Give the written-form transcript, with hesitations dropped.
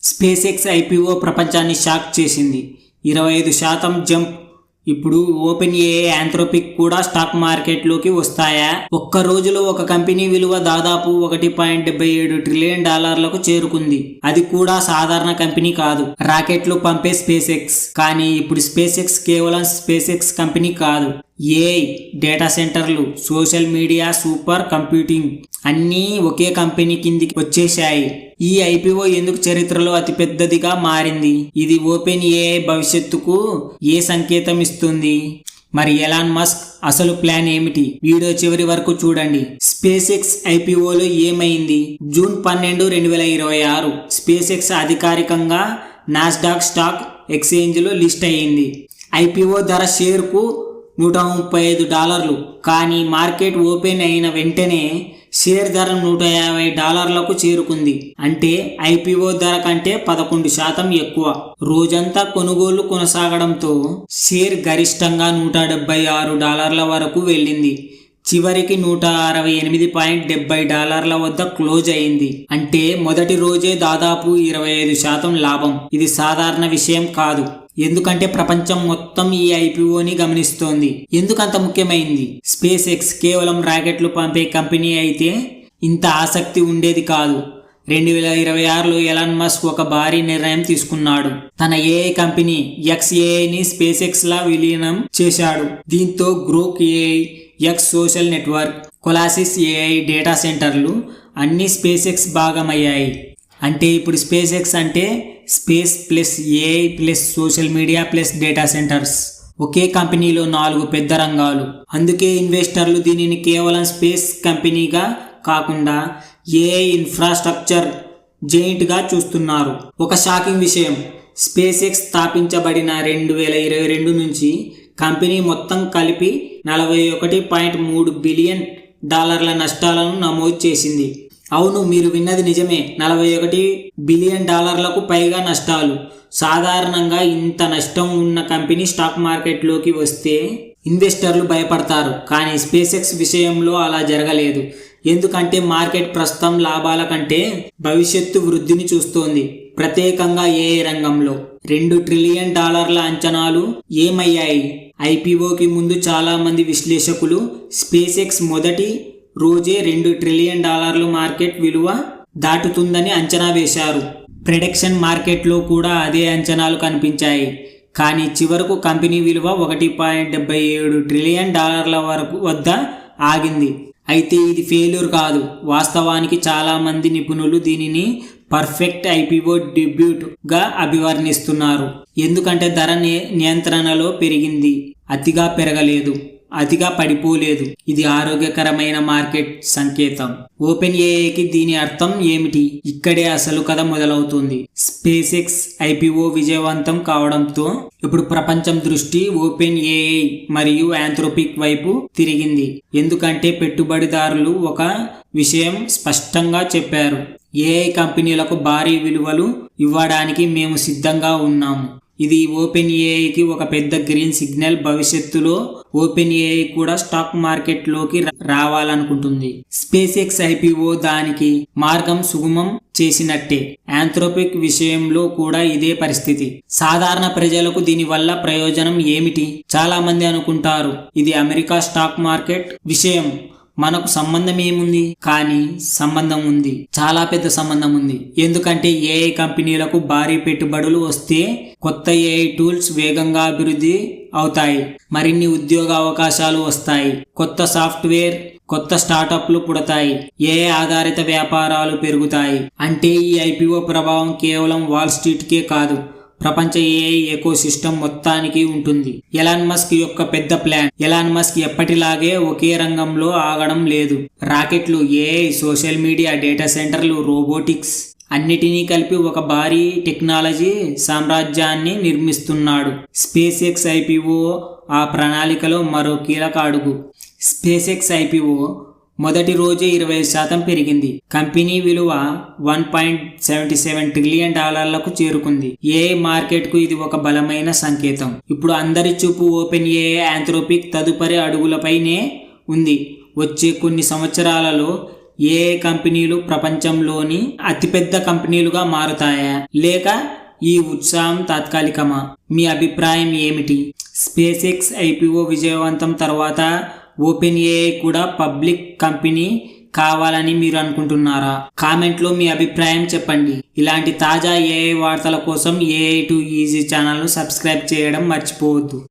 Space X IPO ప్రపంచాన్ని shock చేసింది. 25% jump. ఇప్పుడు ఓపెన్ ఏఐ, ఆంథ్రోపిక్ కూడా స్టాక్ మార్కెట్లోకి వస్తాయా? ఒక్క రోజులో ఒక కంపెనీ విలువ దాదాపు $1.77 ట్రిలియన్ చేరుకుంది. అది కూడా సాధారణ కంపెనీ కాదు, రాకెట్లు పంపే స్పేస్ ఎక్స్. కానీ ఇప్పుడు స్పేస్ ఎక్స్ కేవలం స్పేస్ ఎక్స్ కంపెనీ కాదు. ఏఐ, డేటా సెంటర్లు, సోషల్ మీడియా, సూపర్ కంప్యూటింగ్ అన్నీ ఒకే కంపెనీ కిందికి వచ్చేశాయి. ఈ ఐపీఓ ఎందుకు చరిత్రలో అతిపెద్దదిగా మారింది? ఇది ఓపెన్ ఏఐ భవిష్యత్తుకు ఏ సంకేతం ఇస్తుంది? మరి ఎలాన్ మస్క్ అసలు ప్లాన్ ఏమిటి? వీడియో చివరి వరకు చూడండి. స్పేస్ ఎక్స్ ఐపీఓలో ఏమైంది? జూన్ 12, 2026 స్పేస్ ఎక్స్ అధికారికంగా నాస్డాక్ స్టాక్ ఎక్స్చేంజ్లో లిస్ట్ అయ్యింది. ఐపీఓ ధర షేర్కు $135. కానీ మార్కెట్ ఓపెన్ అయిన వెంటనే షేర్ ధర $150 చేరుకుంది. అంటే ఐపీఓ ధర కంటే 11% ఎక్కువ. రోజంతా కొనుగోళ్లు కొనసాగడంతో షేర్ గరిష్టంగా $176 వరకు వెళ్ళింది. చివరికి $168.70 వద్ద క్లోజ్ అయింది. అంటే మొదటి రోజే దాదాపు 25% లాభం. ఇది సాధారణ విషయం కాదు. ఎందుకంటే ప్రపంచం మొత్తం ఈ ఐపీఓని గమనిస్తోంది. ఎందుకంత ముఖ్యమైంది? స్పేస్ ఎక్స్ కేవలం రాకెట్లు పంపే కంపెనీ అయితే ఇంత ఆసక్తి ఉండేది కాదు. 2026లో ఎలాన్ మస్క్ ఒక భారీ నిర్ణయం తీసుకున్నాడు. తన ఏఐ కంపెనీ XAIని స్పేస్ ఎక్స్ లా విలీనం చేశాడు. దీంతో Grok AI, X social network, Colossus AI data సెంటర్లు అన్ని స్పేస్ ఎక్స్ భాగమయ్యాయి. అంటే ఇప్పుడు స్పేస్ ఎక్స్ అంటే space plus AI plus social media plus data centres. ఒకే కంపెనీలో 4 పెద్ద రంగాలు. అందుకే ఇన్వెస్టర్లు దీనిని కేవలం స్పేస్ కంపెనీగా కాకుండా ఏఐ ఇన్ఫ్రాస్ట్రక్చర్ జెయింట్గా చూస్తున్నారు. ఒక షాకింగ్ విషయం, స్పేస్ ఎక్స్ స్థాపించబడిన 2022 నుంచి కంపెనీ మొత్తం కలిపి $41.3 బిలియన్ నష్టాలను నమోదు చేసింది. అవును, మీరు విన్నది నిజమే. $41 బిలియన్ పైగా నష్టాలు. సాధారణంగా ఇంత నష్టం ఉన్న కంపెనీ స్టాక్ మార్కెట్లోకి వస్తే ఇన్వెస్టర్లు భయపడతారు. కానీ స్పేస్ ఎక్స్ విషయంలో అలా జరగలేదు. ఎందుకంటే మార్కెట్ ప్రస్తుతం లాభాల కంటే భవిష్యత్తు వృద్ధిని చూస్తోంది. ప్రత్యేకంగా ఏఐ రంగంలో $2 ట్రిలియన్ అంచనాలు ఏమయ్యాయి? ఐపీఓకి ముందు చాలా మంది విశ్లేషకులు స్పేస్ ఎక్స్ మొదటి రోజే $2 ట్రిలియన్ మార్కెట్ విలువ దాటుతుందని అంచనా వేశారు. ప్రెడిక్షన్ మార్కెట్లో కూడా అదే అంచనాలు కనిపించాయి. కానీ చివరకు కంపెనీ విలువ $1.77 ట్రిలియన్ వద్ద ఆగింది. అయితే ఇది ఫెయిల్యూర్ కాదు. వాస్తవానికి చాలా మంది నిపుణులు దీనిని పర్ఫెక్ట్ ఐపీఓ డెబ్యూట్ గా అభివర్ణిస్తున్నారు. ఎందుకంటే ధర నియంత్రణలో పెరిగింది, అతిగా పెరగలేదు, అతిగా పడిపోలేదు. ఇది ఆరోగ్యకరమైన మార్కెట్ సంకేతం. ఓపెన్ ఏఐకి దీని అర్థం ఏమిటి? ఇక్కడే అసలు కథ మొదలవుతుంది. స్పేస్ ఎక్స్ ఐపీఓ విజయవంతం కావడంతో ఇప్పుడు ప్రపంచం దృష్టి ఓపెన్ ఏఐ మరియు ఆంథ్రోపిక్ వైపు తిరిగింది. ఎందుకంటే పెట్టుబడిదారులు ఒక విషయం స్పష్టంగా చెప్పారు: ఏఐ కంపెనీలకు భారీ విలువలు ఇవ్వడానికి మేము సిద్ధంగా ఉన్నాము. ఇది ఓపెన్ ఏఐకి ఒక పెద్ద గ్రీన్ సిగ్నల్. భవిష్యత్తులో ఓపెన్ ఏఐ కూడా స్టాక్ మార్కెట్లోకి రావాలనుకుంటుంది. స్పేస్ ఎక్స్ ఐపీఓ దానికి మార్గం సుగమం చేసినట్టే. ఆంథ్రోపిక్ విషయంలో కూడా ఇదే పరిస్థితి. సాధారణ ప్రజలకు దీని వల్ల ప్రయోజనం ఏమిటి? చాలా మంది అనుకుంటారు ఇది అమెరికా స్టాక్ మార్కెట్ విషయం, మనకు సంబంధం ఏముంది? కానీ సంబంధం ఉంది, చాలా పెద్ద సంబంధం ఉంది. ఎందుకంటే ఏఐ కంపెనీలకు భారీ పెట్టుబడులు వస్తే కొత్త ఏఐ టూల్స్ వేగంగా అభివృద్ధి అవుతాయి, మరిన్ని ఉద్యోగ అవకాశాలు వస్తాయి, కొత్త సాఫ్ట్వేర్, కొత్త స్టార్టప్లు పుడతాయి, ఏఐ ఆధారిత వ్యాపారాలు పెరుగుతాయి. అంటే ఈ ఐపీఓ ప్రభావం కేవలం వాల్ స్ట్రీట్కే కాదు, ప్రపంచ ఏఐ ఎకోసిస్టమ్ మొత్తానికి ఉంటుంది. ఎలాన్ మస్క్ యొక్క పెద్ద ప్లాన్. ఎలాన్ మస్క్ ఎప్పటిలాగే ఒకే రంగంలో ఆగడం లేదు. రాకెట్లు, ఏఐ, సోషల్ మీడియా, డేటా సెంటర్లు, రోబోటిక్స్ అన్నిటినీ కలిపి ఒక భారీ టెక్నాలజీ సామ్రాజ్యాన్ని నిర్మిస్తున్నాడు. స్పేస్ ఎక్స్ ఐపీఓ ఆ ప్రణాళికలో మరో కీలక అడుగు. స్పేస్ ఎక్స్ ఐపీఓ మొదటి రోజే 20% పెరిగింది. కంపెనీ విలువ $1.77 ట్రిలియన్ చేరుకుంది. ఏఐ మార్కెట్ కు ఇది ఒక బలమైన సంకేతం. ఇప్పుడు అందరి చూపు ఓపెన్ ఏఐ, ఆంథ్రోపిక్ తదుపరి అడుగులపైనే ఉంది. వచ్చే కొన్ని సంవత్సరాలలో ఏఐ కంపెనీలు ప్రపంచంలోని అతిపెద్ద కంపెనీలుగా మారుతాయా లేక ఈ ఉత్సాహం తాత్కాలికమా? మీ అభిప్రాయం ఏమిటి? స్పేస్ ఎక్స్ ఐపీఓ విజయవంతం తర్వాత ఓపెన్ ఏఐ కూడా పబ్లిక్ కంపెనీ కావాలని మీరు అనుకుంటున్నారా? కామెంట్లో మీ అభిప్రాయం చెప్పండి. ఇలాంటి తాజా ఏఐ వార్తల కోసం AI to Easy ఛానల్ను సబ్స్క్రైబ్ చేయడం మర్చిపోవద్దు.